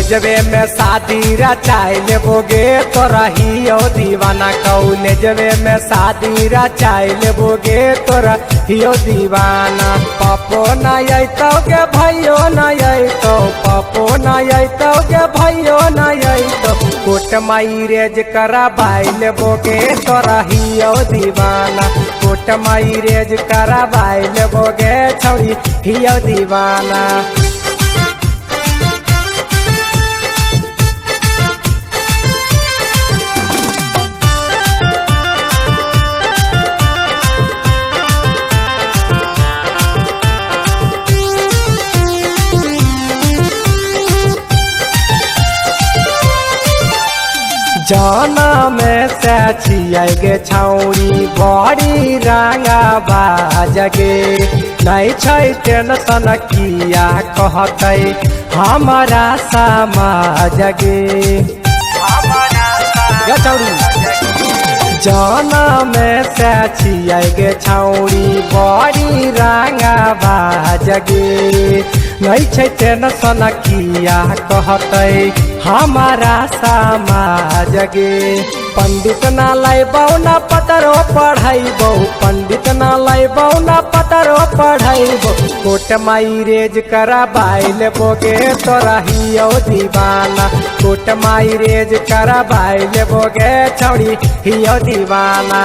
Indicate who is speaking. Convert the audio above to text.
Speaker 1: कॉलेजवे में शादी रचाई लेबोगे तोरा हियो दीवाना। कॉलेजवे में शादी रचाई लेबोगे तोरा हियो दीवाना। पापो न अतो के भाइयो न अतो, पापो न अतो के भाइयो न अतो। कोट मैरेज कराबाई लेबोगे तोरा हियो दीवाना। कोट मैरेज कराबाई लेबोगे छौरी हियो दीवाना। जाना में से छिए छौरी बड़ी रंगा बाजगे। नहीं छै टेंशन किया कहते हमारा समाज गे। जाना में से छिए छौरी बड़ी रंगा बाजगे। नहीं छै टेंशन किया कहते हमारा समाज गे। पंडित ना लाइबौ ना पतरो पढ़ाइबौ, पंडित ना लाइबौ ना पतरो पढ़ाइबौ। कोट मैरेज कराबाई लेबोगे तोरा हियो दीवाना। कोट मैरेज कराबाई लेबोगे छौरी हियो दीवाना।